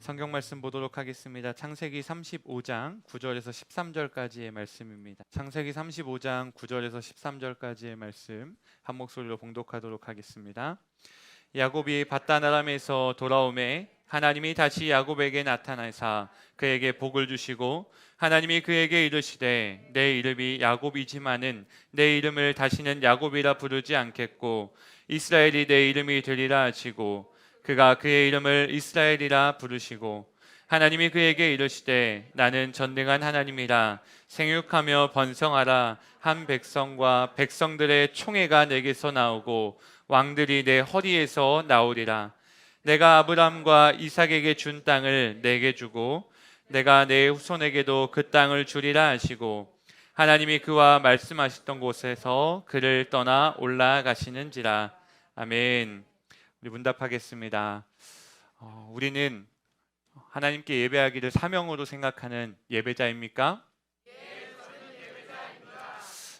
성경 말씀 보도록 하겠습니다. 창세기 35장 9절에서 13절까지의 말씀입니다. 창세기 35장 9절에서 13절까지의 말씀 한 목소리로 봉독하도록 하겠습니다. 야곱이 밧단 아람에서 돌아오매 하나님이 다시 야곱에게 나타나사 그에게 복을 주시고 하나님이 그에게 이르시되 내 이름이 야곱이지만은 내 이름을 다시는 야곱이라 부르지 않겠고 이스라엘이 내 이름이 되리라 하시고 그가 그의 이름을 이스라엘이라 부르시고 하나님이 그에게 이르시되 나는 전능한 하나님이라 생육하며 번성하라 한 백성과 백성들의 총회가 내게서 나오고 왕들이 내 허리에서 나오리라. 내가 아브람과 이삭에게 준 땅을 내게 주고 내가 내 후손에게도 그 땅을 주리라 하시고 하나님이 그와 말씀하셨던 곳에서 그를 떠나 올라가시는지라. 아멘. 우리 문답하겠습니다. 우리는 하나님께 예배하기를 사명으로 생각하는 예배자입니까?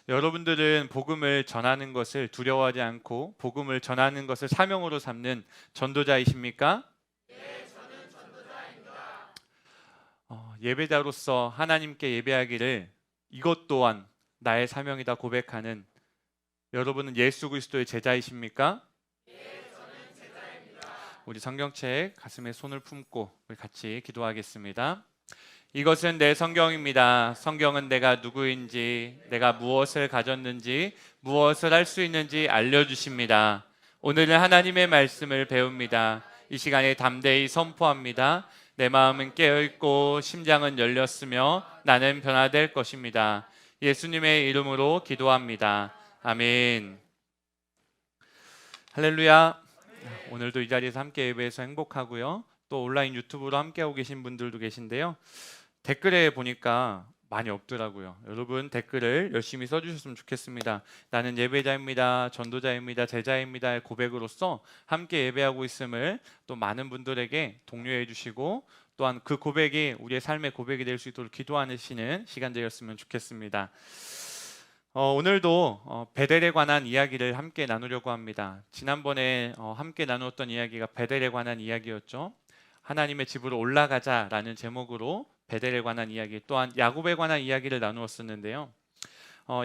여러분들은 복음을 전하는 것을 두려워하지 않고 복음을 전하는 것을 사명으로 삼는 전도자이십니까? 네, 저는 전도자입니다. 예배자로서 하나님께 예배하기를 이것 또한 나의 사명이다 고백하는 여러분은 예수 그리스도의 제자이십니까? 네, 저는 제자입니다. 우리 성경책 가슴에 손을 품고 우리 같이 기도하겠습니다. 이것은 내 성경입니다. 성경은 내가 누구인지, 내가 무엇을 가졌는지, 무엇을 할 수 있는지 알려주십니다. 오늘은 하나님의 말씀을 배웁니다. 이 시간에 담대히 선포합니다. 내 마음은 깨어있고 심장은 열렸으며 나는 변화될 것입니다. 예수님의 이름으로 기도합니다. 아멘. 할렐루야. 오늘도 이 자리에서 함께 예배해서 행복하고요. 또 온라인 유튜브로 함께하고 계신 분들도 계신데요. 댓글에 보니까 많이 없더라고요. 여러분 댓글을 열심히 써주셨으면 좋겠습니다. 나는 예배자입니다. 전도자입니다. 제자입니다. 고백으로서 함께 예배하고 있음을 또 많은 분들에게 독려해 주시고 또한 그 고백이 우리의 삶의 고백이 될 수 있도록 기도하시는 시간 되었으면 좋겠습니다. 오늘도 베델에 관한 이야기를 함께 나누려고 합니다. 지난번에 함께 나누었던 이야기가 베델에 관한 이야기였죠. 하나님의 집으로 올라가자라는 제목으로 베델에 관한 이야기, 또한 야곱에 관한 이야기를 나누었었는데요.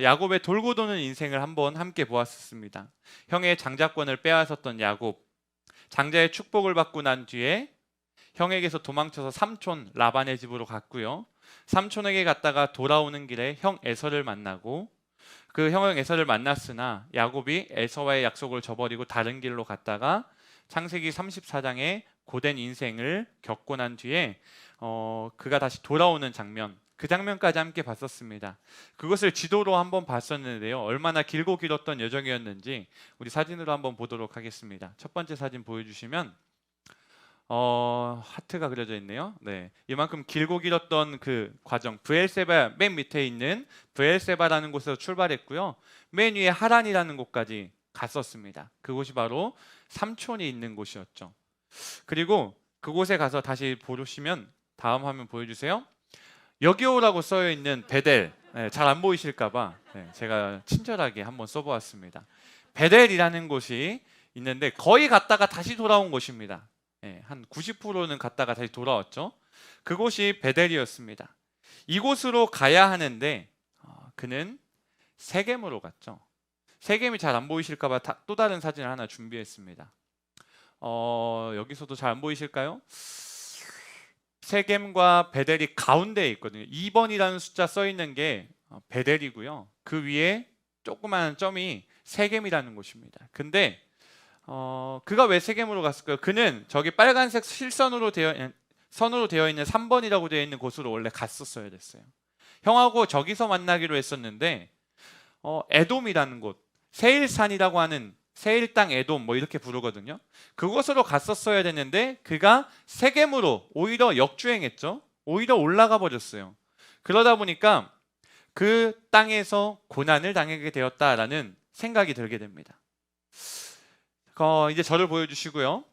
야곱의 돌고 도는 인생을 한번 함께 보았습니다. 형의 장자권을 빼앗았던 야곱, 장자의 축복을 받고 난 뒤에 형에게서 도망쳐서 삼촌 라반의 집으로 갔고요. 삼촌에게 갔다가 돌아오는 길에 형 에서를 만나고 그 형 에서를 만났으나 야곱이 에서와의 약속을 저버리고 다른 길로 갔다가 창세기 34장에 고된 인생을 겪고 난 뒤에 그가 다시 돌아오는 장면, 그 장면까지 함께 봤었습니다. 그것을 지도로 한번 봤었는데요. 얼마나 길고 길었던 여정이었는지 우리 사진으로 한번 보도록 하겠습니다. 첫 번째 사진 보여주시면 하트가 그려져 있네요. 네, 이만큼 길고 길었던 그 과정, 브엘세바 맨 밑에 있는 브엘세바라는 곳에서 출발했고요. 맨 위에 하란이라는 곳까지 갔었습니다. 그곳이 바로 삼촌이 있는 곳이었죠. 그리고 그곳에 가서 다시 보시면 다음 화면 보여주세요. 여기 오라고 써여 있는 베델, 잘 안 보이실까봐 제가 친절하게 한번 써보았습니다. 베델이라는 곳이 있는데 거의 갔다가 다시 돌아온 곳입니다. 한 90%는 갔다가 다시 돌아왔죠. 그곳이 베델이었습니다. 이곳으로 가야 하는데 그는 세겜으로 갔죠. 세겜이 잘 안 보이실까봐 또 다른 사진을 하나 준비했습니다. 여기서도 잘 안 보이실까요? 세겜과 베델이 가운데에 있거든요. 2번이라는 숫자 써 있는 게 베델이고요. 그 위에 조그마한 점이 세겜이라는 곳입니다. 근데 그가 왜 세겜으로 갔을까요? 그는 저기 빨간색 실선으로 되어 있는 3번이라고 되어 있는 곳으로 원래 갔었어야 됐어요. 형하고 저기서 만나기로 했었는데 에돔이라는 곳, 세일산이라고 하는 세일 땅 에돔 뭐 이렇게 부르거든요. 그곳으로 갔었어야 됐는데 그가 세겜으로 오히려 역주행했죠. 오히려 올라가 버렸어요. 그러다 보니까 그 땅에서 고난을 당하게 되었다라는 생각이 들게 됩니다. 이제 저를 보여주시고요.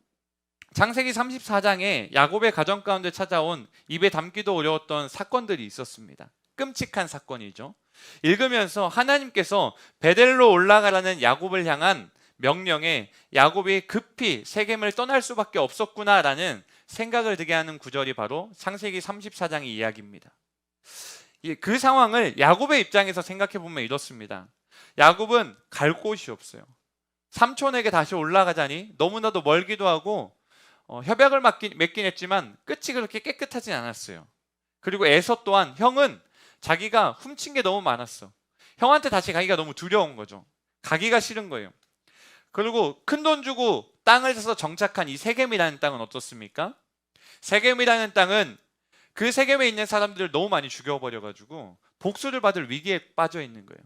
창세기 34장에 야곱의 가정 가운데 찾아온 입에 담기도 어려웠던 사건들이 있었습니다. 끔찍한 사건이죠. 읽으면서 하나님께서 베델로 올라가라는 야곱을 향한 명령에 야곱이 급히 세겜을 떠날 수밖에 없었구나라는 생각을 들게 하는 구절이 바로 창세기 34장의 이야기입니다. 그 상황을 야곱의 입장에서 생각해 보면 이렇습니다. 야곱은 갈 곳이 없어요. 삼촌에게 다시 올라가자니 너무나도 멀기도 하고 협약을 맺긴 했지만 끝이 그렇게 깨끗하진 않았어요. 그리고 에서 또한 형은 자기가 훔친 게 너무 많았어. 형한테 다시 가기가 너무 두려운 거죠. 가기가 싫은 거예요. 그리고 큰 돈 주고 땅을 사서 정착한 이 세겜이라는 땅은 어떻습니까? 세겜이라는 땅은 그 세겜에 있는 사람들을 너무 많이 죽여버려가지고 복수를 받을 위기에 빠져 있는 거예요.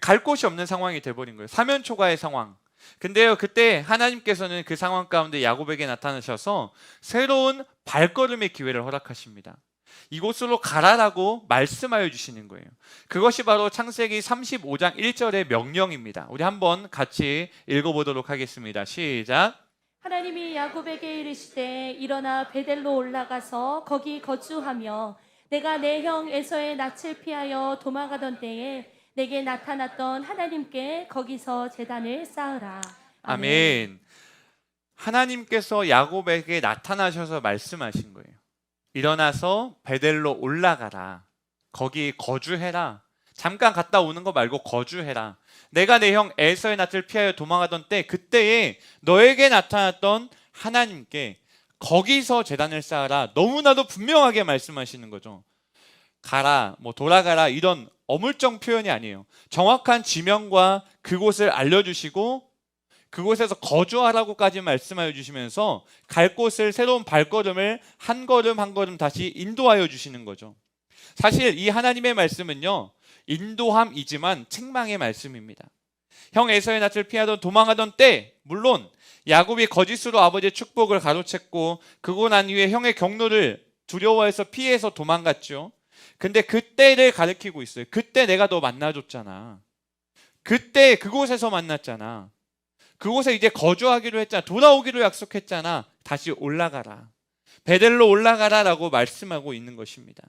갈 곳이 없는 상황이 돼버린 거예요. 사면초가의 상황. 근데요, 그때 하나님께서는 그 상황 가운데 야곱에게 나타나셔서 새로운 발걸음의 기회를 허락하십니다. 이곳으로 가라라고 말씀하여 주시는 거예요. 그것이 바로 창세기 35장 1절의 명령입니다. 우리 한번 같이 읽어보도록 하겠습니다. 시작. 하나님이 야곱에게 이르시되 일어나 베델로 올라가서 거기 거주하며 내가 내 형 에서의 낯을 피하여 도망가던 때에 내게 나타났던 하나님께 거기서 제단을 쌓으라. 아멘. 하나님께서 야곱에게 나타나셔서 말씀하신 거예요. 일어나서 베델로 올라가라. 거기 거주해라. 잠깐 갔다 오는 거 말고 거주해라. 내가 내 형 에서의 낯을 피하여 도망하던 때 그때에 너에게 나타났던 하나님께 거기서 제단을 쌓아라. 너무나도 분명하게 말씀하시는 거죠. 가라, 돌아가라 이런 어물쩡 표현이 아니에요. 정확한 지명과 그곳을 알려주시고 그곳에서 거주하라고까지 말씀하여 주시면서 갈 곳을 새로운 발걸음을 한 걸음 한 걸음 다시 인도하여 주시는 거죠. 사실 이 하나님의 말씀은요, 인도함이지만 책망의 말씀입니다. 형 에서의 낯을 피하던 도망하던 때 물론 야곱이 거짓으로 아버지의 축복을 가로챘고 그고 난 이후에 형의 경로를 두려워해서 피해서 도망갔죠. 근데 그때를 가리키고 있어요. 그때 내가 너 만나줬잖아. 그때 그곳에서 만났잖아. 그곳에 이제 거주하기로 했잖아. 돌아오기로 약속했잖아. 다시 올라가라. 베델로 올라가라 라고 말씀하고 있는 것입니다.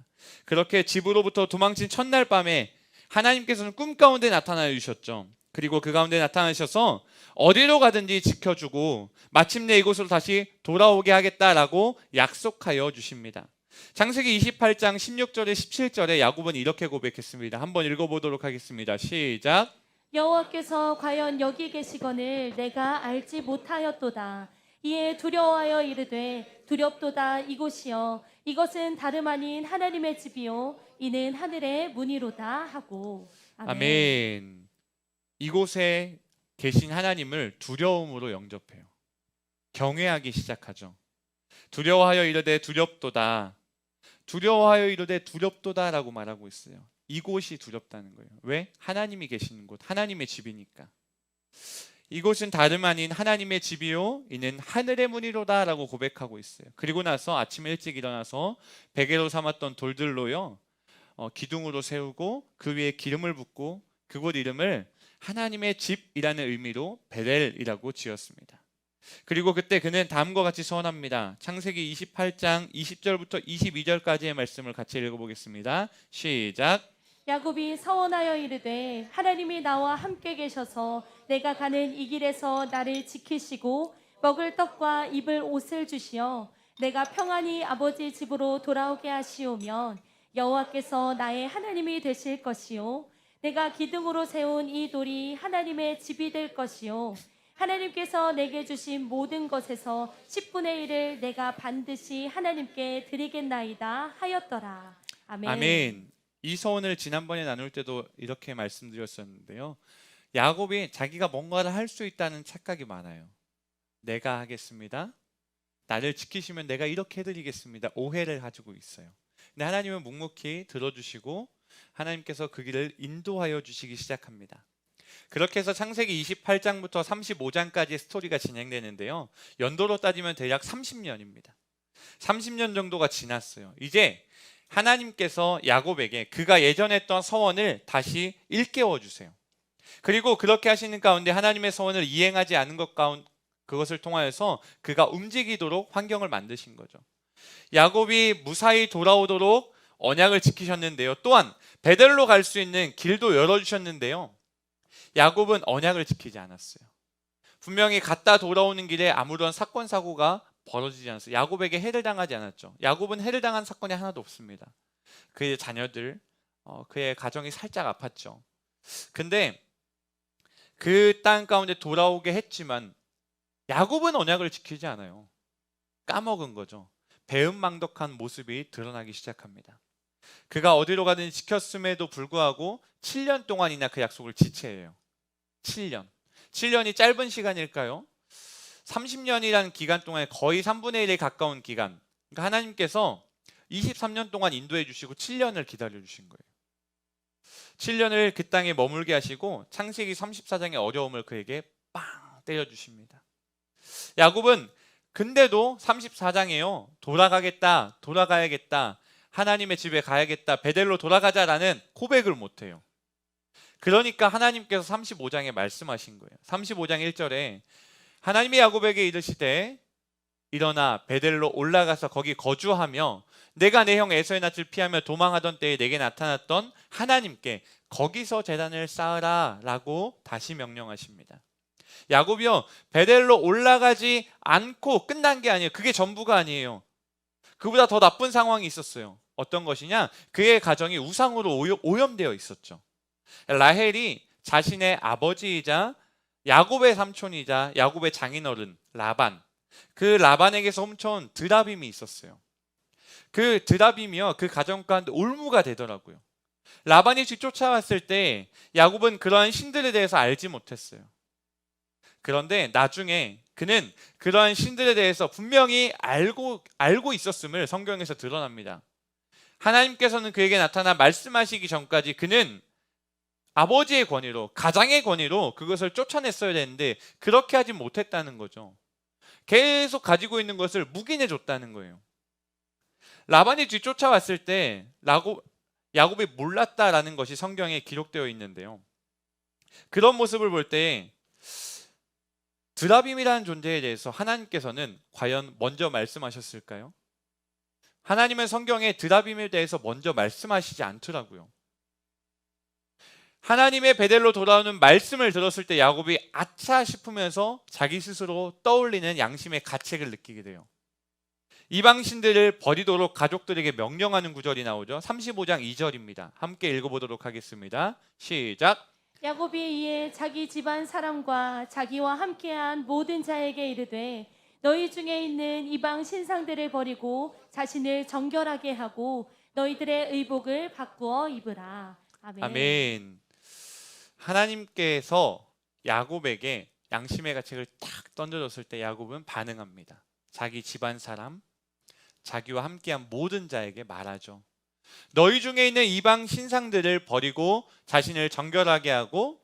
그렇게 집으로부터 도망친 첫날 밤에 하나님께서는 꿈 가운데 나타나 주셨죠. 그리고 그 가운데 나타나셔서 어디로 가든지 지켜주고 마침내 이곳으로 다시 돌아오게 하겠다라고 약속하여 주십니다. 창세기 28장 16절에 17절에 야곱은 이렇게 고백했습니다. 한번 읽어보도록 하겠습니다. 시작. 여호와께서 과연 여기 계시거늘 내가 알지 못하였도다. 이에 두려워하여 이르되 두렵도다 이곳이여 이것은 다름 아닌 하나님의 집이요 이는 하늘의 문이로다 하고. 아멘. 이곳에 계신 하나님을 두려움으로 영접해요. 경외하기 시작하죠. 두려워하여 이르되 두렵도다. 두려워하여 이르되 두렵도다라고 말하고 있어요. 이곳이 두렵다는 거예요. 왜? 하나님이 계시는 곳, 하나님의 집이니까. 이곳은 다름 아닌 하나님의 집이요 이는 하늘의 문이로다라고 고백하고 있어요. 그리고 나서 아침 일찍 일어나서 베개로 삼았던 돌들로요 기둥으로 세우고 그 위에 기름을 붓고 그곳 이름을 하나님의 집이라는 의미로 베델이라고 지었습니다. 그리고 그때 그는 다음과 같이 서원합니다. 창세기 28장 20절부터 22절까지의 말씀을 같이 읽어보겠습니다. 시작. 야곱이 서원하여 이르되 하나님이 나와 함께 계셔서 내가 가는 이 길에서 나를 지키시고 먹을 떡과 입을 옷을 주시어 내가 평안히 아버지 집으로 돌아오게 하시오면 여호와께서 나의 하나님이 되실 것이요 내가 기둥으로 세운 이 돌이 하나님의 집이 될 것이요 하나님께서 내게 주신 모든 것에서 10분의 1을 내가 반드시 하나님께 드리겠나이다 하였더라. 아멘. 아멘. 이 서원을 지난번에 나눌 때도 이렇게 말씀드렸었는데요. 야곱이 자기가 뭔가를 할 수 있다는 착각이 많아요. 내가 하겠습니다. 나를 지키시면 내가 이렇게 해드리겠습니다. 오해를 가지고 있어요. 근데 하나님은 묵묵히 들어주시고 하나님께서 그 길을 인도하여 주시기 시작합니다. 그렇게 해서 창세기 28장부터 35장까지의 스토리가 진행되는데요. 연도로 따지면 대략 30년입니다. 30년 정도가 지났어요. 이제 하나님께서 야곱에게 그가 예전에 했던 서원을 다시 일깨워 주세요. 그리고 그렇게 하시는 가운데 하나님의 서원을 이행하지 않은 그것을 통하여서 그가 움직이도록 환경을 만드신 거죠. 야곱이 무사히 돌아오도록 언약을 지키셨는데요. 또한 베델로 갈 수 있는 길도 열어주셨는데요. 야곱은 언약을 지키지 않았어요. 분명히 갔다 돌아오는 길에 아무런 사건 사고가 벌어지지 않았어요. 야곱에게 해를 당하지 않았죠. 야곱은 해를 당한 사건이 하나도 없습니다. 그의 자녀들, 그의 가정이 살짝 아팠죠. 근데 그 땅 가운데 돌아오게 했지만 야곱은 언약을 지키지 않아요. 까먹은 거죠. 배은망덕한 모습이 드러나기 시작합니다. 그가 어디로 가든지 지켰음에도 불구하고 7년 동안이나 그 약속을 지체해요. 7년. 7년이 짧은 시간일까요? 30년이라는 기간 동안에 거의 3분의 1에 가까운 기간. 그러니까 하나님께서 23년 동안 인도해 주시고 7년을 기다려 주신 거예요. 7년을 그 땅에 머물게 하시고 창세기 34장의 어려움을 그에게 빵 때려 주십니다. 야곱은 근데도 34장에요. 돌아가야겠다. 하나님의 집에 가야겠다. 베델로 돌아가자라는 고백을 못 해요. 그러니까 하나님께서 35장에 말씀하신 거예요. 35장 1절에 하나님이 야곱에게 이르시되 일어나 베델로 올라가서 거기 거주하며 내가 내 형 에서의 낯을 피하며 도망하던 때에 내게 나타났던 하나님께 거기서 제단을 쌓으라 라고 다시 명령하십니다. 야곱이요, 베델로 올라가지 않고 끝난 게 아니에요. 그게 전부가 아니에요. 그보다 더 나쁜 상황이 있었어요. 어떤 것이냐? 그의 가정이 우상으로 오염되어 있었죠. 라헬이 자신의 아버지이자 야곱의 삼촌이자 야곱의 장인어른 라반, 그 라반에게서 훔쳐온 드라빔이 있었어요. 그 드라빔이요, 그 가정 가운데 올무가 되더라고요. 라반이 뒤쫓아왔을 때 야곱은 그러한 신들에 대해서 알지 못했어요. 그런데 나중에 그는 그러한 신들에 대해서 분명히 알고 있었음을 성경에서 드러납니다. 하나님께서는 그에게 나타나 말씀하시기 전까지 그는 아버지의 권위로, 가장의 권위로 그것을 쫓아냈어야 되는데 그렇게 하지 못했다는 거죠. 계속 가지고 있는 것을 묵인해 줬다는 거예요. 라반이 뒤쫓아왔을 때 야곱이 몰랐다라는 것이 성경에 기록되어 있는데요. 그런 모습을 볼 때 드라빔이라는 존재에 대해서 하나님께서는 과연 먼저 말씀하셨을까요? 하나님은 성경에 드라빔에 대해서 먼저 말씀하시지 않더라고요. 하나님의 베델로 돌아오는 말씀을 들었을 때 야곱이 아차 싶으면서 자기 스스로 떠올리는 양심의 가책을 느끼게 돼요. 이방신들을 버리도록 가족들에게 명령하는 구절이 나오죠. 35장 2절입니다. 함께 읽어보도록 하겠습니다. 시작. 야곱이 이에 자기 집안 사람과 자기와 함께한 모든 자에게 이르되 너희 중에 있는 이방 신상들을 버리고 자신을 정결하게 하고 너희들의 의복을 바꾸어 입으라. 아멘. 아멘. 하나님께서 야곱에게 양심의 가책을 딱 던져줬을 때 야곱은 반응합니다. 자기 집안 사람, 자기와 함께한 모든 자에게 말하죠. 너희 중에 있는 이방 신상들을 버리고 자신을 정결하게 하고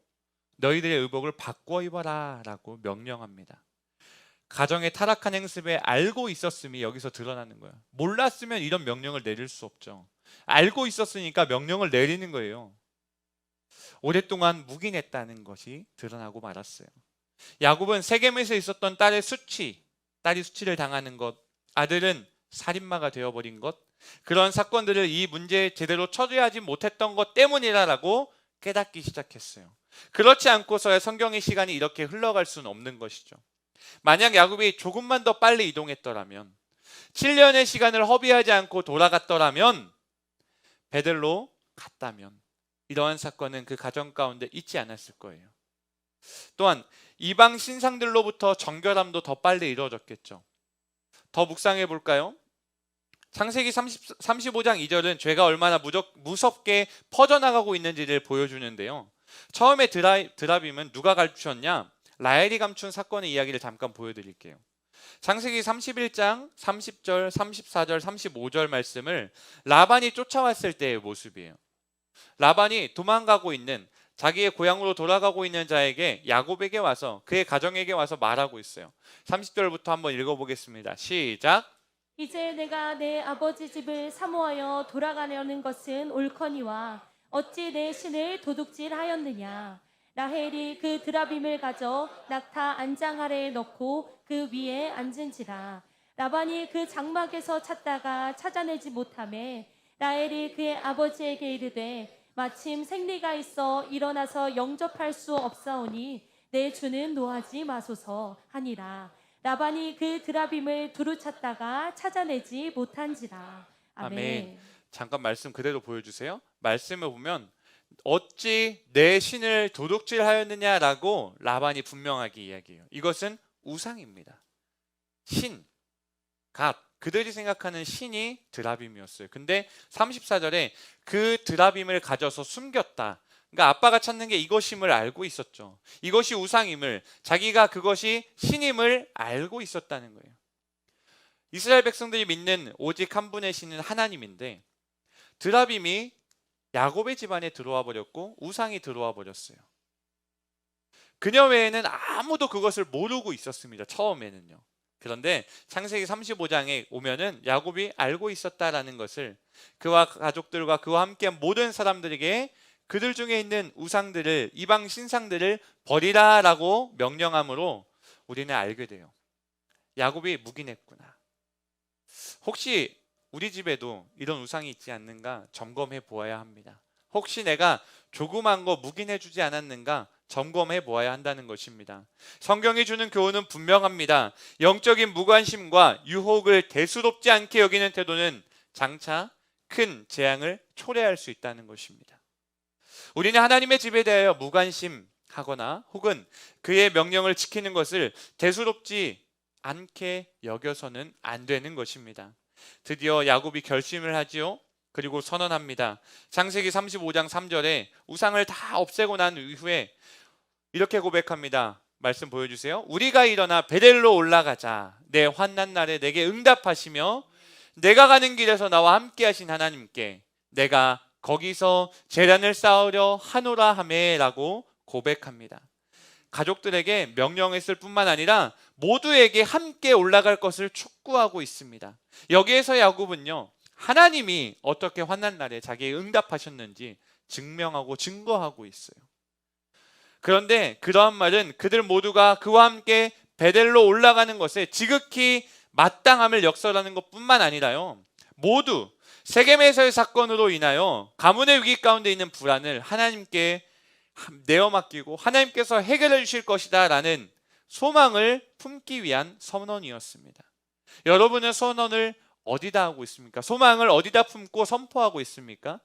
너희들의 의복을 바꿔 입어라 라고 명령합니다. 가정의 타락한 행습에 알고 있었음이 여기서 드러나는 거예요. 몰랐으면 이런 명령을 내릴 수 없죠. 알고 있었으니까 명령을 내리는 거예요. 오랫동안 묵인했다는 것이 드러나고 말았어요. 야곱은 세겜에서 있었던 딸이 수치를 당하는 것, 아들은 살인마가 되어버린 것, 그런 사건들을 이 문제에 제대로 처리하지 못했던 것 때문이라고 깨닫기 시작했어요. 그렇지 않고서야 성경의 시간이 이렇게 흘러갈 수는 없는 것이죠. 만약 야곱이 조금만 더 빨리 이동했더라면, 7년의 시간을 허비하지 않고 돌아갔더라면, 베델로 갔다면 이러한 사건은 그 가정 가운데 있지 않았을 거예요. 또한 이방 신상들로부터 정결함도 더 빨리 이루어졌겠죠. 더 묵상해 볼까요? 창세기 35장 2절은 죄가 얼마나 무섭게 퍼져나가고 있는지를 보여주는데요. 처음에 드라빔은 누가 감추었냐? 라헬이 감춘 사건의 이야기를 잠깐 보여드릴게요. 창세기 31장 30절, 34절, 35절 말씀을 라반이 쫓아왔을 때의 모습이에요. 라반이 도망가고 있는, 자기의 고향으로 돌아가고 있는 자에게, 야곱에게 와서, 그의 가정에게 와서 말하고 있어요. 30절부터 한번 읽어보겠습니다. 시작. 이제 내가 내 아버지 집을 사모하여 돌아가려는 것은 옳거니와 어찌 내 신을 도둑질하였느냐. 라헬이 그 드라빔을 가져 낙타 안장 아래에 넣고 그 위에 앉은지라. 라반이 그 장막에서 찾다가 찾아내지 못하매 라헬이 그의 아버지에게 이르되 마침 생리가 있어 일어나서 영접할 수 없사오니 내 주는 노하지 마소서 하니라. 라반이 그 드라빔을 두루 찾다가 찾아내지 못한지라. 아멘. 아멘. 잠깐 말씀 그대로 보여주세요. 말씀을 보면 어찌 내 신을 도둑질하였느냐라고 라반이 분명하게 이야기해요. 이것은 우상입니다. 신, 갓, 그들이 생각하는 신이 드라빔이었어요. 근데 34절에 그 드라빔을 가져서 숨겼다. 그러니까 아빠가 찾는 게 이것임을 알고 있었죠. 이것이 우상임을, 자기가 그것이 신임을 알고 있었다는 거예요. 이스라엘 백성들이 믿는 오직 한 분의 신은 하나님인데 드라빔이 야곱의 집안에 들어와 버렸고 우상이 들어와 버렸어요. 그녀 외에는 아무도 그것을 모르고 있었습니다. 처음에는요. 그런데 창세기 35장에 오면은 야곱이 알고 있었다라는 것을 그와 가족들과 그와 함께한 모든 사람들에게 그들 중에 있는 우상들을, 이방 신상들을 버리라라고 명령함으로 우리는 알게 돼요. 야곱이 묵인했구나. 혹시 우리 집에도 이런 우상이 있지 않는가 점검해 보아야 합니다. 혹시 내가 조그만 거 묵인해 주지 않았는가 점검해 보아야 한다는 것입니다. 성경이 주는 교훈은 분명합니다. 영적인 무관심과 유혹을 대수롭지 않게 여기는 태도는 장차 큰 재앙을 초래할 수 있다는 것입니다. 우리는 하나님의 집에 대하여 무관심하거나 혹은 그의 명령을 지키는 것을 대수롭지 않게 여겨서는 안 되는 것입니다. 드디어 야곱이 결심을 하지요. 그리고 선언합니다. 창세기 35장 3절에 우상을 다 없애고 난 이후에 이렇게 고백합니다. 말씀 보여주세요. 우리가 일어나 베델로 올라가자. 내 환난 날에 내게 응답하시며 내가 가는 길에서 나와 함께 하신 하나님께 내가 거기서 제단을 쌓으려 하노라 하매라고 고백합니다. 가족들에게 명령했을 뿐만 아니라 모두에게 함께 올라갈 것을 촉구하고 있습니다. 여기에서 야곱은요, 하나님이 어떻게 환난 날에 자기에게 응답하셨는지 증명하고 증거하고 있어요. 그런데 그러한 말은 그들 모두가 그와 함께 베델로 올라가는 것에 지극히 마땅함을 역설하는 것뿐만 아니라요, 모두 세겜에서의 사건으로 인하여 가문의 위기 가운데 있는 불안을 하나님께 내어 맡기고 하나님께서 해결해 주실 것이다 라는 소망을 품기 위한 선언이었습니다. 여러분은 선언을 어디다 하고 있습니까? 소망을 어디다 품고 선포하고 있습니까?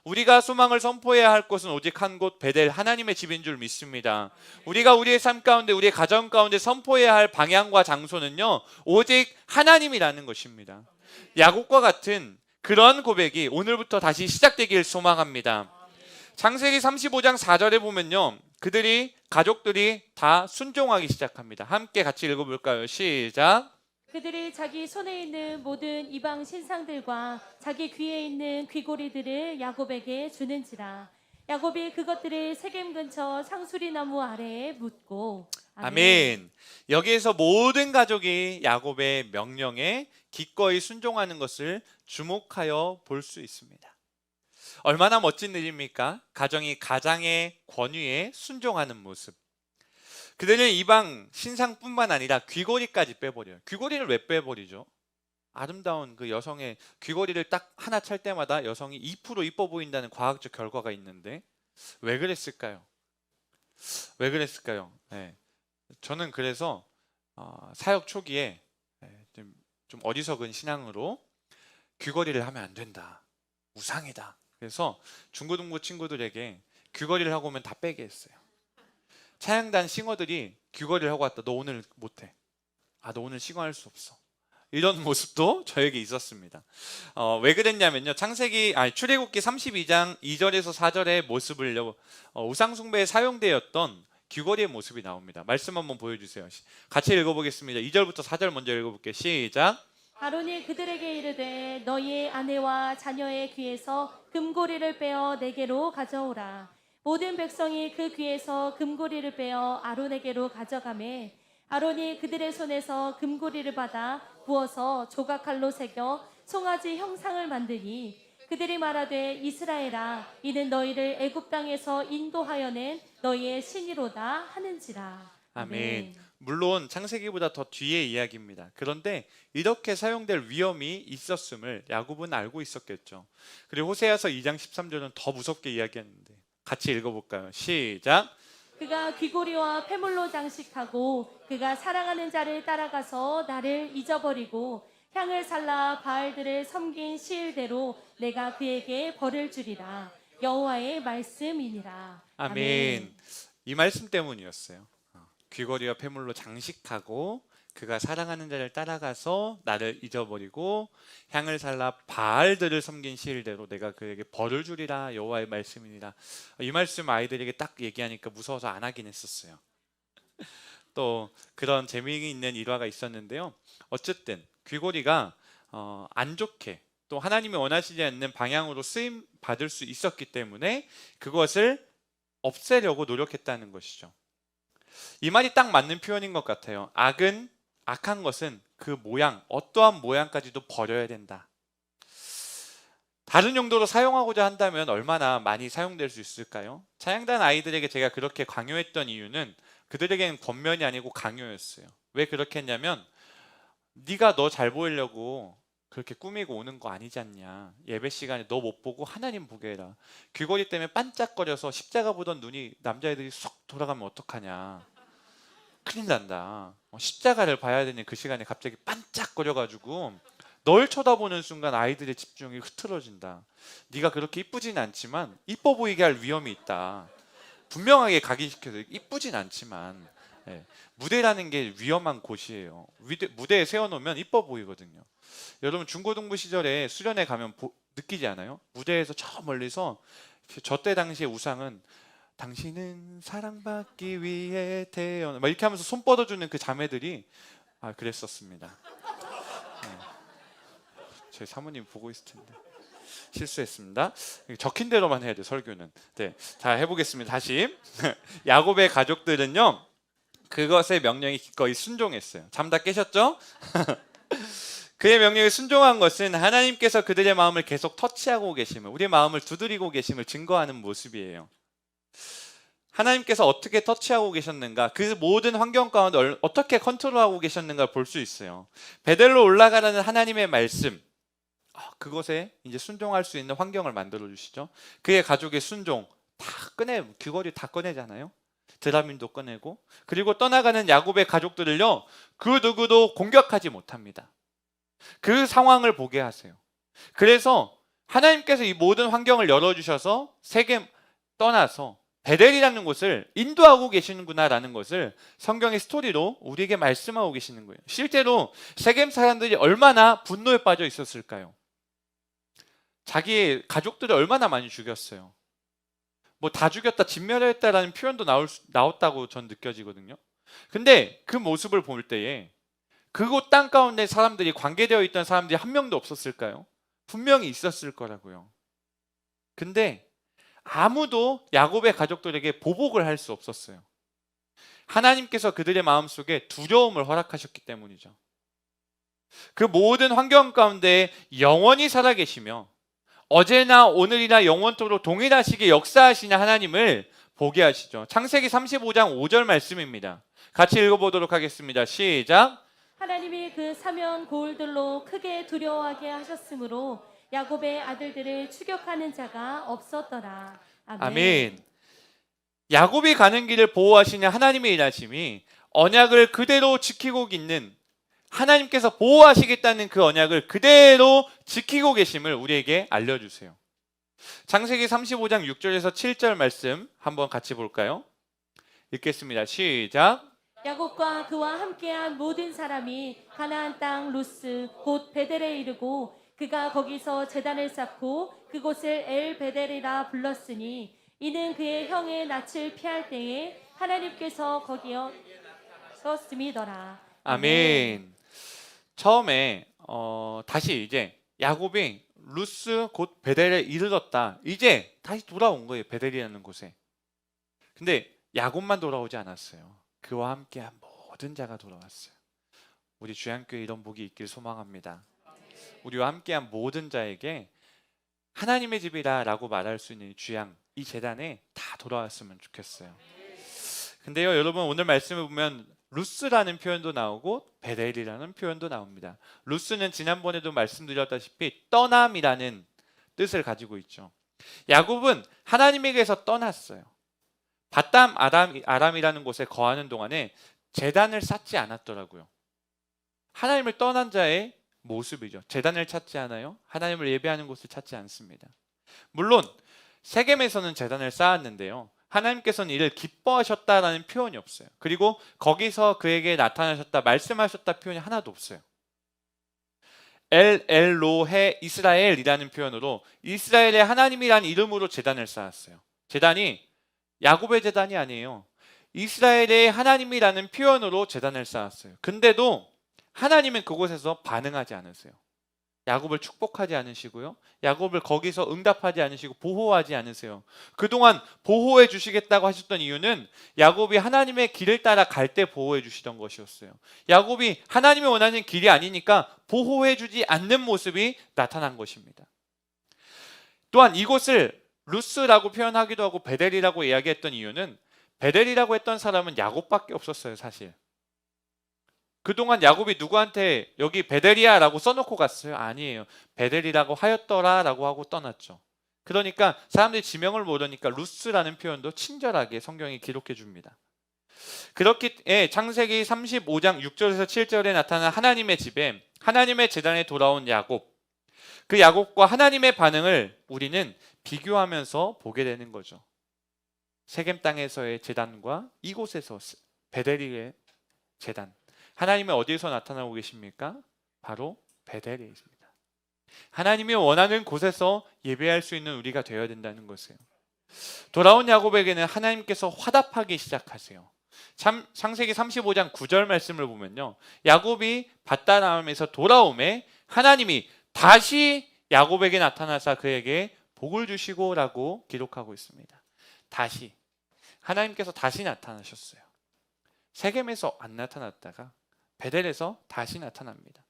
우리가 소망을 선포해야 할 곳은 오직 한 곳 베델 하나님의 집인 줄 믿습니다. 우리가 우리의 삶 가운데 우리의 가정 가운데 선포해야 할 방향과 장소는요, 오직 하나님이라는 것입니다. 야곱과 같은 그런 고백이 오늘부터 다시 시작되길 소망합니다. 창세기 35장 4절에 보면요, 그들이 가족들이 다 순종하기 시작합니다. 함께 같이 읽어볼까요? 시작. 그들이 자기 손에 있는 모든 이방 신상들과 자기 귀에 있는 귀고리들을 야곱에게 주는지라. 야곱이 그것들을 세겜 근처 상수리 나무 아래에 묻고. 아멘. 여기에서 모든 가족이 야곱의 명령에 기꺼이 순종하는 것을 주목하여 볼 수 있습니다. 얼마나 멋진 일입니까? 가정이 가장의 권위에 순종하는 모습. 그들은 이방 신상뿐만 아니라 귀걸이까지 빼버려요. 귀걸이를 왜 빼버리죠? 아름다운 그 여성의 귀걸이를 딱 하나 찰 때마다 여성이 2% 이뻐 보인다는 과학적 결과가 있는데 왜 그랬을까요? 왜 그랬을까요? 네. 저는 그래서 사역 초기에 좀 어리석은 신앙으로 귀걸이를 하면 안 된다, 우상이다. 그래서 중고등부 친구들에게 귀걸이를 하고 오면 다 빼게 했어요. 찬양단 싱어들이 귀걸이를 하고 왔다. 너 오늘 못해. 너 오늘 싱어할 수 없어. 이런 모습도 저에게 있었습니다. 왜 그랬냐면요, 출애굽기 32장 2절에서 4절의 모습을요, 우상 숭배에 사용되었던 귀걸이의 모습이 나옵니다. 말씀 한번 보여주세요. 같이 읽어보겠습니다. 2절부터 4절 먼저 읽어볼게요. 시작. 아론이 그들에게 이르되 너희의 아내와 자녀의 귀에서 금고리를 빼어 내게로 가져오라. 모든 백성이 그 귀에서 금고리를 빼어 아론에게로 가져가매 아론이 그들의 손에서 금고리를 받아 부어서 조각칼로 새겨 송아지 형상을 만드니 그들이 말하되 이스라엘아, 이는 너희를 애굽 땅에서 인도하여 낸 너희의 신이로다 하는지라. 아멘. 물론 창세기보다 더 뒤의 이야기입니다. 그런데 이렇게 사용될 위험이 있었음을 야곱은 알고 있었겠죠. 그리고 호세아서 2장 13절은 더 무섭게 이야기했는데 같이 읽어볼까요? 시작. 그가 귀고리와 폐물로 장식하고 그가 사랑하는 자를 따라가서 나를 잊어버리고 향을 살라 바알들을 섬긴 시일대로 내가 그에게 벌을 주리라. 여호와의 말씀이니라. 아멘. 이 말씀 때문이었어요. 귀걸이와 폐물로 장식하고 그가 사랑하는 자를 따라가서 나를 잊어버리고 향을 살라 바알들을 섬긴 시일대로 내가 그에게 벌을 주리라. 여호와의 말씀이니라. 이 말씀 아이들에게 딱 얘기하니까 무서워서 안 하긴 했었어요. 또 그런 재미있는 일화가 있었는데요. 어쨌든 귀걸이가 안 좋게 또 하나님이 원하시지 않는 방향으로 쓰임 받을 수 있었기 때문에 그것을 없애려고 노력했다는 것이죠. 이 말이 딱 맞는 표현인 것 같아요. 악한 것은 그 모양, 어떠한 모양까지도 버려야 된다. 다른 용도로 사용하고자 한다면 얼마나 많이 사용될 수 있을까요? 찬양단 아이들에게 제가 그렇게 강요했던 이유는 그들에게는 권면이 아니고 강요였어요. 왜 그렇게 했냐면 네가 너 잘 보이려고 그렇게 꾸미고 오는 거 아니지 않냐. 예배 시간에 너 못 보고 하나님 보게 해라. 귀걸이 때문에 반짝거려서 십자가 보던 눈이 남자애들이 쏙 돌아가면 어떡하냐. 큰일 난다. 십자가를 봐야 되는 그 시간에 갑자기 반짝거려가지고 널 쳐다보는 순간 아이들의 집중이 흐트러진다. 네가 그렇게 이쁘진 않지만 이뻐 보이게 할 위험이 있다. 분명하게 각인시켜서 이쁘진 않지만 무대라는 게 위험한 곳이에요. 무대에 세워놓으면 이뻐 보이거든요. 여러분 중고등부 시절에 수련회 가면 느끼지 않아요? 무대에서 저 멀리서 저 때 당시의 우상은 당신은 사랑받기 위해 태어나 막 이렇게 하면서 손 뻗어주는 그 자매들이 그랬었습니다. 제 사모님 보고 있을 텐데 실수했습니다. 적힌 대로만 해야 돼 설교는. 네, 자 해보겠습니다. 다시 야곱의 가족들은요 그것의 명령에 기꺼이 순종했어요. 잠 다 깨셨죠? 그의 명령에 순종한 것은 하나님께서 그들의 마음을 계속 터치하고 계심을, 우리의 마음을 두드리고 계심을 증거하는 모습이에요. 하나님께서 어떻게 터치하고 계셨는가, 그 모든 환경 가운데 어떻게 컨트롤하고 계셨는가 볼 수 있어요. 베델로 올라가라는 하나님의 말씀, 그것에 이제 순종할 수 있는 환경을 만들어 주시죠. 그의 가족의 순종 다 귀걸이 다 꺼내잖아요. 드라민도 꺼내고, 그리고 떠나가는 야곱의 가족들을요 그 누구도 공격하지 못합니다. 그 상황을 보게 하세요. 그래서 하나님께서 이 모든 환경을 열어주셔서 세겜 떠나서 베델이라는 곳을 인도하고 계시는구나라는 것을 성경의 스토리로 우리에게 말씀하고 계시는 거예요. 실제로 세겜 사람들이 얼마나 분노에 빠져 있었을까요? 자기의 가족들을 얼마나 많이 죽였어요. 뭐 다 죽였다, 진멸했다라는 표현도 나왔다고 전 느껴지거든요. 근데 그 모습을 볼 때에 그곳 땅 가운데 사람들이, 관계되어 있던 사람들이 한 명도 없었을까요? 분명히 있었을 거라고요. 근데 아무도 야곱의 가족들에게 보복을 할 수 없었어요. 하나님께서 그들의 마음속에 두려움을 허락하셨기 때문이죠. 그 모든 환경 가운데 영원히 살아계시며 어제나 오늘이나 영원토록 동일하시게 역사하시는 하나님을 보게 하시죠. 창세기 35장 5절 말씀입니다. 같이 읽어보도록 하겠습니다. 시작. 하나님이 그 사면 고울들로 크게 두려워하게 하셨으므로 야곱의 아들들을 추격하는 자가 없었더라. 아멘. 아멘. 야곱이 가는 길을 보호하시는 하나님의 일하심이 언약을 그대로 지키고 있는, 하나님께서 보호하시겠다는 그 언약을 그대로 지키고 계심을 우리에게 알려주세요. 창세기 35장 6절에서 7절 말씀 한번 같이 볼까요? 읽겠습니다. 시작. 야곱과 그와 함께한 모든 사람이 가나안 땅 루스 곧 베델에 이르고 그가 거기서 제단을 쌓고 그곳을 엘 베델이라 불렀으니 이는 그의 형의 낯을 피할 때에 하나님께서 거기에 섰음이더라. 아멘. 처음에 다시 이제 야곱이 루스 곧 베델에 이르렀다. 이제 다시 돌아온 거예요. 베델이라는 곳에. 근데 야곱만 돌아오지 않았어요. 그와 함께한 모든 자가 돌아왔어요. 우리 주양교회 이런 복이 있길 소망합니다. 우리와 함께한 모든 자에게 하나님의 집이라 라고 말할 수 있는 주양, 이 재단에 다 돌아왔으면 좋겠어요. 근데요 여러분, 오늘 말씀을 보면 루스라는 표현도 나오고 베델이라는 표현도 나옵니다. 루스는 지난번에도 말씀드렸다시피 떠남이라는 뜻을 가지고 있죠. 야곱은 하나님에게서 떠났어요. 바담 아람이라는 곳에 거하는 동안에 제단을 쌓지 않았더라고요. 하나님을 떠난 자의 모습이죠. 제단을 찾지 않아요. 하나님을 예배하는 곳을 찾지 않습니다. 물론 세겜에서는 제단을 쌓았는데요. 하나님께서는 이를 기뻐하셨다라는 표현이 없어요. 그리고 거기서 그에게 나타나셨다, 말씀하셨다 표현이 하나도 없어요. 엘로헤 이스라엘이라는 표현으로 이스라엘의 하나님이라는 이름으로 제단을 쌓았어요. 제단이 야곱의 제단이 아니에요. 이스라엘의 하나님이라는 표현으로 제단을 쌓았어요. 근데도 하나님은 그곳에서 반응하지 않으세요. 야곱을 축복하지 않으시고요. 야곱을 거기서 응답하지 않으시고 보호하지 않으세요. 그동안 보호해 주시겠다고 하셨던 이유는 야곱이 하나님의 길을 따라 갈 때 보호해 주시던 것이었어요. 야곱이 하나님이 원하는 길이 아니니까 보호해 주지 않는 모습이 나타난 것입니다. 또한 이곳을 루스라고 표현하기도 하고 베델이라고 이야기했던 이유는 베델이라고 했던 사람은 야곱밖에 없었어요, 사실. 그동안 야곱이 누구한테 여기 베델이야라고 써놓고 갔어요? 아니에요. 베델이라고 하였더라라고 하고 떠났죠. 그러니까 사람들이 지명을 모르니까 루스라는 표현도 친절하게 성경이 기록해 줍니다. 그렇기에 창세기 35장 6절에서 7절에 나타난 하나님의 집에 하나님의 제단에 돌아온 야곱, 그 야곱과 하나님의 반응을 우리는 비교하면서 보게 되는 거죠. 세겜 땅에서의 제단과 이곳에서 베델의 제단, 하나님은 어디에서 나타나고 계십니까? 바로 베델에 있습니다. 하나님이 원하는 곳에서 예배할 수 있는 우리가 되어야 된다는 것이에요. 돌아온 야곱에게는 하나님께서 화답하기 시작하세요. 창세기 35장 9절 말씀을 보면요, 야곱이 밧다람에서 돌아오매 하나님이 다시 야곱에게 나타나사 그에게 복을 주시고 라고 기록하고 있습니다. 다시 하나님께서 다시 나타나셨어요. 세겜에서 안 나타났다가 베델에서 다시 나타납니다.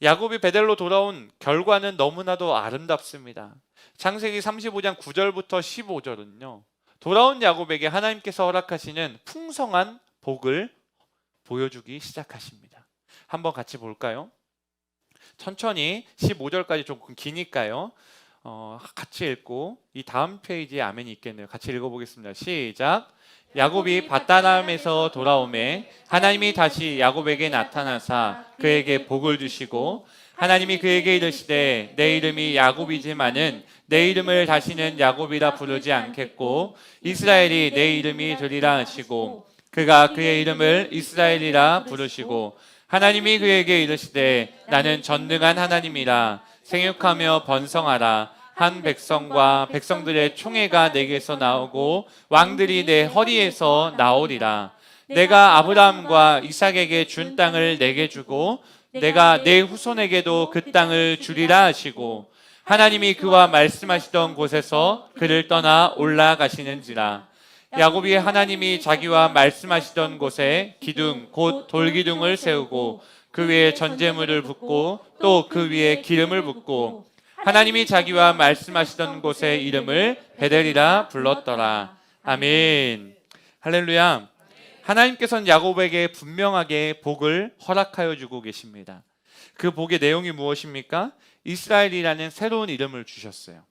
야곱이 베델로 돌아온 결과는 너무나도 아름답습니다. 창세기 35장 9절부터 15절은요, 돌아온 야곱에게 하나님께서 허락하시는 풍성한 복을 보여주기 시작하십니다. 한번 같이 볼까요? 천천히 15절까지 조금 기니까요, 같이 읽고 이 다음 페이지에 아멘이 있겠네요. 같이 읽어보겠습니다. 시작. 야곱이 밧다람에서 돌아오매 하나님이 다시 야곱에게 나타나사 그에게 복을 주시고 하나님이 그에게 이르시되 내 이름이 야곱이지만은 내 이름을 다시는 야곱이라 부르지 않겠고 이스라엘이 내 이름이 되리라 하시고 그가 그의 이름을 이스라엘이라 부르시고 하나님이 그에게 이르시되 나는 전능한 하나님이라 생육하며 번성하라 한 백성과 백성들의 총회가 내게서 나오고 왕들이 내 허리에서 나오리라. 내가 아브라함과 이삭에게 준 땅을 내게 주고 내가 내 후손에게도 그 땅을 주리라 하시고 하나님이 그와 말씀하시던 곳에서 그를 떠나 올라가시는지라. 야곱이 하나님이 자기와 말씀하시던 곳에 기둥 곧 돌기둥을 세우고 그 위에 전제물을 붓고 또 그 위에 기름을 붓고 하나님이 자기와 말씀하시던 곳의 이름을 베델이라 불렀더라. 아멘. 할렐루야. 하나님께서는 야곱에게 분명하게 복을 허락하여 주고 계십니다. 그 복의 내용이 무엇입니까? 이스라엘이라는 새로운 이름을 주셨어요.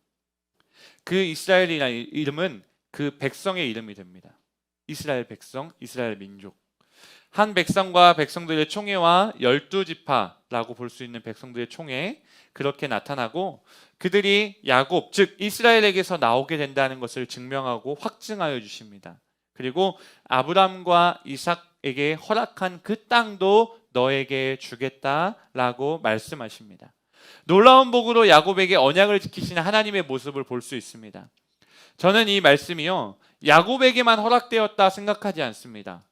그 이스라엘이라는 이름은 그 백성의 이름이 됩니다. 이스라엘 백성, 이스라엘 민족. 한 백성과 백성들의 총회와 12지파라고 볼 수 있는 백성들의 총회, 그렇게 나타나고 그들이 야곱, 즉 이스라엘에게서 나오게 된다는 것을 증명하고 확증하여 주십니다. 그리고 아브람과 이삭에게 허락한 그 땅도 너에게 주겠다라고 말씀하십니다. 놀라운 복으로 야곱에게 언약을 지키시는 하나님의 모습을 볼 수 있습니다. 저는 이 말씀이요, 야곱에게만 허락되었다 생각하지 않습니다.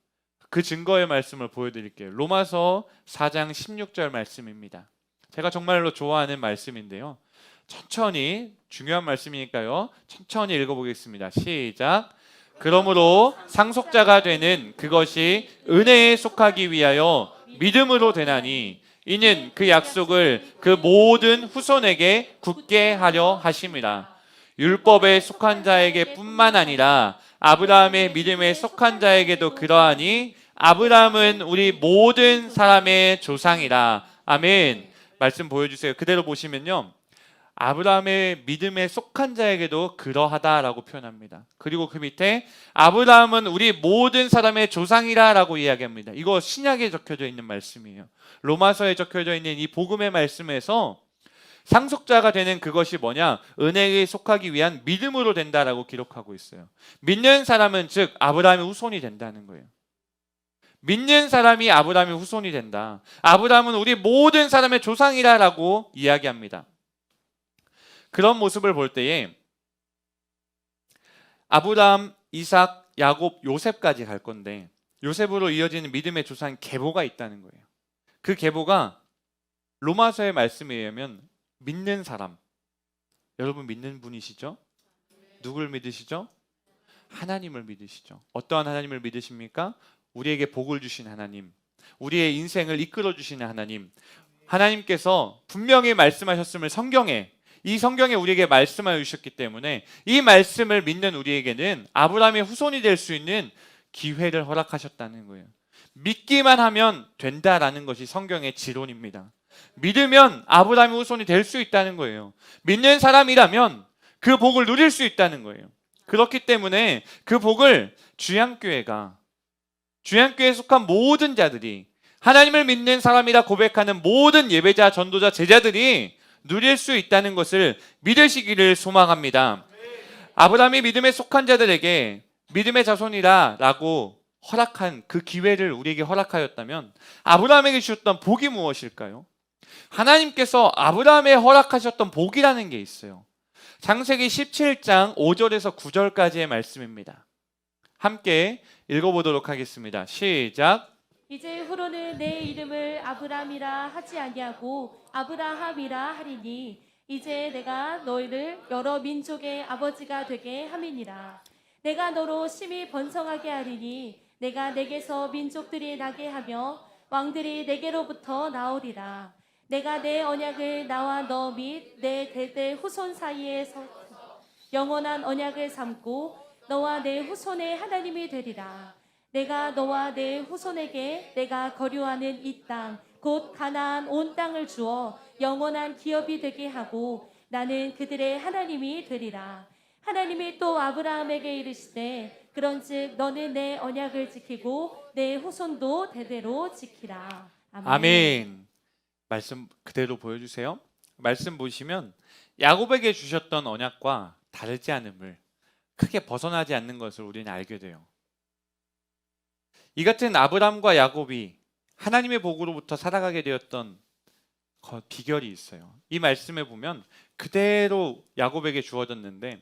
그 증거의 말씀을 보여드릴게요. 로마서 4장 16절 말씀입니다. 제가 정말로 좋아하는 말씀인데요, 천천히, 중요한 말씀이니까요, 천천히 읽어보겠습니다. 시작. 그러므로 상속자가 되는 그것이 은혜에 속하기 위하여 믿음으로 되나니 이는 그 약속을 그 모든 후손에게 굳게 하려 하심이라. 율법에 속한 자에게 뿐만 아니라 아브라함의 믿음에 속한 자에게도 그러하니 아브라함은 우리 모든 사람의 조상이라. 아멘. 말씀 보여주세요. 그대로 보시면요, 아브라함의 믿음에 속한 자에게도 그러하다라고 표현합니다. 그리고 그 밑에 아브라함은 우리 모든 사람의 조상이라라고 이야기합니다. 이거 신약에 적혀져 있는 말씀이에요. 로마서에 적혀져 있는 이 복음의 말씀에서 상속자가 되는 그것이 뭐냐? 은혜에 속하기 위한 믿음으로 된다라고 기록하고 있어요. 믿는 사람은 즉 아브라함의 후손이 된다는 거예요. 믿는 사람이 아브라함의 후손이 된다. 아브라함은 우리 모든 사람의 조상이라라고 이야기합니다. 그런 모습을 볼 때에 아브라함, 이삭, 야곱, 요셉까지 갈 건데 요셉으로 이어지는 믿음의 조상 계보가 있다는 거예요. 그 계보가 로마서의 말씀에 의하면 믿는 사람. 여러분 믿는 분이시죠? 누굴 믿으시죠? 하나님을 믿으시죠. 어떠한 하나님을 믿으십니까? 우리에게 복을 주신 하나님, 우리의 인생을 이끌어 주시는 하나님. 하나님께서 분명히 말씀하셨음을 이 성경에 우리에게 말씀하여 주셨기 때문에 이 말씀을 믿는 우리에게는 아브라함의 후손이 될 수 있는 기회를 허락하셨다는 거예요. 믿기만 하면 된다라는 것이 성경의 지론입니다. 믿으면 아브라함의 후손이 될 수 있다는 거예요. 믿는 사람이라면 그 복을 누릴 수 있다는 거예요. 그렇기 때문에 그 복을 주양교회에 속한 모든 자들이, 하나님을 믿는 사람이라 고백하는 모든 예배자, 전도자, 제자들이 누릴 수 있다는 것을 믿으시기를 소망합니다. 아브라함이 믿음에 속한 자들에게 믿음의 자손이라 라고 허락한 그 기회를 우리에게 허락하였다면 아브라함에게 주셨던 복이 무엇일까요? 하나님께서 아브라함에 허락하셨던 복이라는 게 있어요. 창세기 17장 5절에서 9절까지의 말씀입니다. 함께 읽어보도록 하겠습니다. 시작. 이제 후로는 내 이름을 아브람이라 하지 아니하고 아브라함이라 하리니 이제 내가 너희를 여러 민족의 아버지가 되게 함이니라. 내가 너로 심히 번성하게 하리니 내가 내게서 민족들이 나게 하며 왕들이 내게로부터 나오리라. 내가 내 언약을 나와 너 및 내 대대 후손 사이에 영원한 언약을 삼고 너와 내 후손의 하나님이 되리라. 내가 너와 내 후손에게 내가 거류하는 이 땅 곧 가나안 온 땅을 주어 영원한 기업이 되게 하고 나는 그들의 하나님이 되리라. 하나님이 또 아브라함에게 이르시되 그런즉 너는 내 언약을 지키고 내 후손도 대대로 지키라. 아멘. 말씀 그대로 보여주세요. 말씀 보시면 야곱에게 주셨던 언약과 다르지 않음을, 크게 벗어나지 않는 것을 우리는 알게 돼요. 이 같은 아브람과 야곱이 하나님의 복으로부터 살아가게 되었던 비결이 있어요. 이 말씀에 보면 그대로 야곱에게 주어졌는데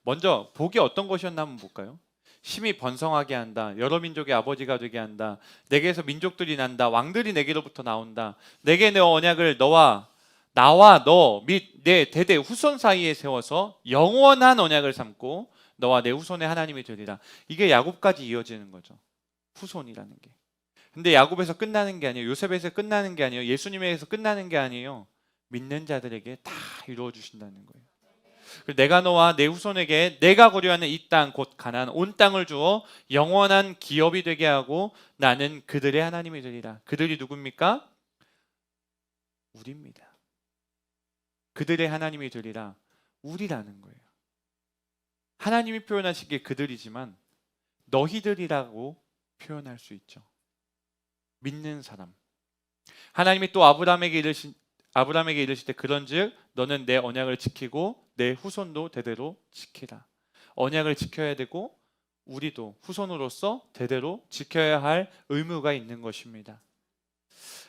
먼저 복이 어떤 것이었나 한번 볼까요? 심히 번성하게 한다. 여러 민족의 아버지가 되게 한다. 내게서 민족들이 난다. 왕들이 내게로부터 나온다. 내게 내 언약을 나와 너 및 내 대대 후손 사이에 세워서 영원한 언약을 삼고 너와 내 후손의 하나님이 되리라. 이게 야곱까지 이어지는 거죠. 후손이라는 게. 근데 야곱에서 끝나는 게 아니에요. 요셉에서 끝나는 게 아니에요. 예수님에서 끝나는 게 아니에요. 믿는 자들에게 다 이루어 주신다는 거예요. 내가 너와 내 후손에게 내가 거류하는 이 땅 곧 가나안 온 땅을 주어 영원한 기업이 되게 하고 나는 그들의 하나님이 되리라. 그들이 누굽니까? 우리입니다. 그들의 하나님이 되리라. 우리라는 거예요. 하나님이 표현하시기에 그들이지만 너희들이라고 표현할 수 있죠. 믿는 사람. 하나님이 또 아브라함에게 이르실 때 그런즉 너는 내 언약을 지키고 내 후손도 대대로 지키라. 언약을 지켜야 되고 우리도 후손으로서 대대로 지켜야 할 의무가 있는 것입니다.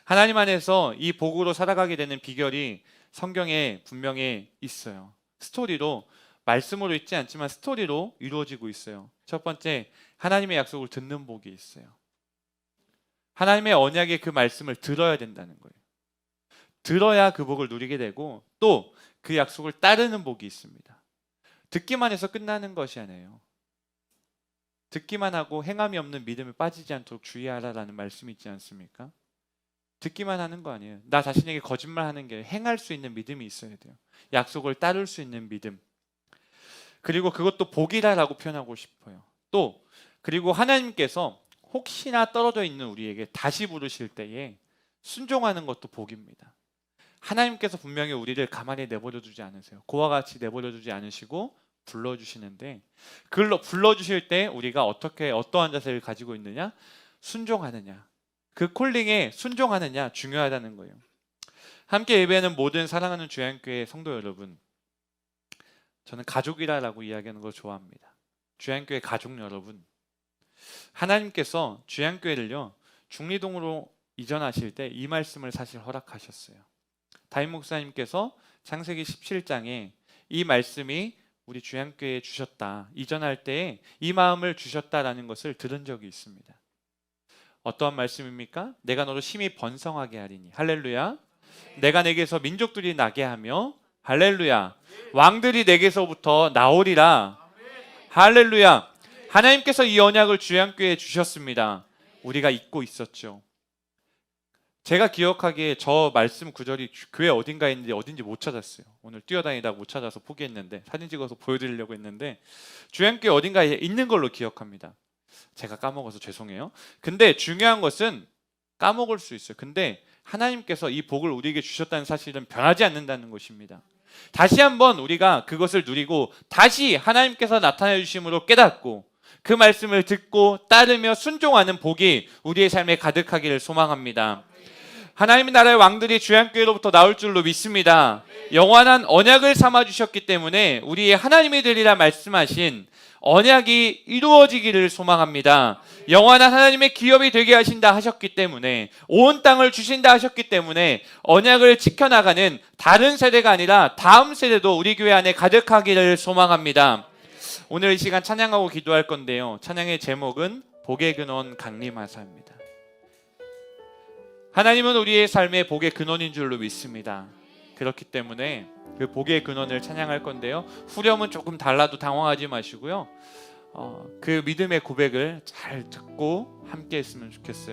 하나님 안에서 이 복으로 살아가게 되는 비결이 성경에 분명히 있어요. 스토리로, 말씀으로 있지 않지만 스토리로 이루어지고 있어요. 첫 번째, 하나님의 약속을 듣는 복이 있어요. 하나님의 언약의 그 말씀을 들어야 된다는 거예요. 들어야 그 복을 누리게 되고 또 그 약속을 따르는 복이 있습니다. 듣기만 해서 끝나는 것이 아니에요. 듣기만 하고 행함이 없는 믿음에 빠지지 않도록 주의하라라는 말씀이 있지 않습니까? 듣기만 하는 거 아니에요. 나 자신에게 거짓말하는 게 행할 수 있는 믿음이 있어야 돼요. 약속을 따를 수 있는 믿음. 그리고 그것도 복이라라고 표현하고 싶어요. 또 그리고 하나님께서 혹시나 떨어져 있는 우리에게 다시 부르실 때에 순종하는 것도 복입니다. 하나님께서 분명히 우리를 가만히 내버려 두지 않으세요. 그와 같이 내버려 두지 않으시고 불러주시는데, 그 불러주실 때 우리가 어떠한 자세를 가지고 있느냐? 순종하느냐, 그 콜링에 순종하느냐 중요하다는 거예요. 함께 예배하는 모든 사랑하는 주양교회 성도 여러분, 저는 가족이라고 이야기하는 걸 좋아합니다. 주양교회 가족 여러분, 하나님께서 주양교회를요 중리동으로 이전하실 때 이 말씀을 사실 허락하셨어요. 다임 목사님께서 창세기 17장에 이 말씀이 우리 주양교회에 주셨다, 이전할 때에 이 마음을 주셨다라는 것을 들은 적이 있습니다. 어떠한 말씀입니까? 내가 너를 심히 번성하게 하리니, 할렐루야. 내가 내게서 민족들이 나게 하며, 할렐루야. 왕들이 내게서부터 나오리라, 할렐루야. 하나님께서 이 언약을 주양교회에 주셨습니다. 우리가 잊고 있었죠. 제가 기억하기에 저 말씀 구절이 교회 어딘가에 있는데 어딘지 못 찾았어요. 오늘 뛰어다니다가 못 찾아서 포기했는데, 사진 찍어서 보여드리려고 했는데 주양교회 어딘가에 있는 걸로 기억합니다. 제가 까먹어서 죄송해요. 근데 중요한 것은 까먹을 수 있어요. 근데 하나님께서 이 복을 우리에게 주셨다는 사실은 변하지 않는다는 것입니다. 다시 한번 우리가 그것을 누리고 다시 하나님께서 나타내 주심으로 깨닫고 그 말씀을 듣고 따르며 순종하는 복이 우리의 삶에 가득하기를 소망합니다. 하나님의 나라의 왕들이 주양교회로부터 나올 줄로 믿습니다. 영원한 언약을 삼아 주셨기 때문에 우리의 하나님이 되리라 말씀하신 언약이 이루어지기를 소망합니다. 영원한 하나님의 기업이 되게 하신다 하셨기 때문에, 온 땅을 주신다 하셨기 때문에 언약을 지켜나가는 다른 세대가 아니라 다음 세대도 우리 교회 안에 가득하기를 소망합니다. 오늘 이 시간 찬양하고 기도할 건데요, 찬양의 제목은 복의 근원 강림하사입니다. 하나님은 우리의 삶의 복의 근원인 줄로 믿습니다. 그렇기 때문에 그 복의 근원을 찬양할 건데요, 후렴은 조금 달라도 당황하지 마시고요, 그 믿음의 고백을 잘 듣고 함께 했으면 좋겠어요.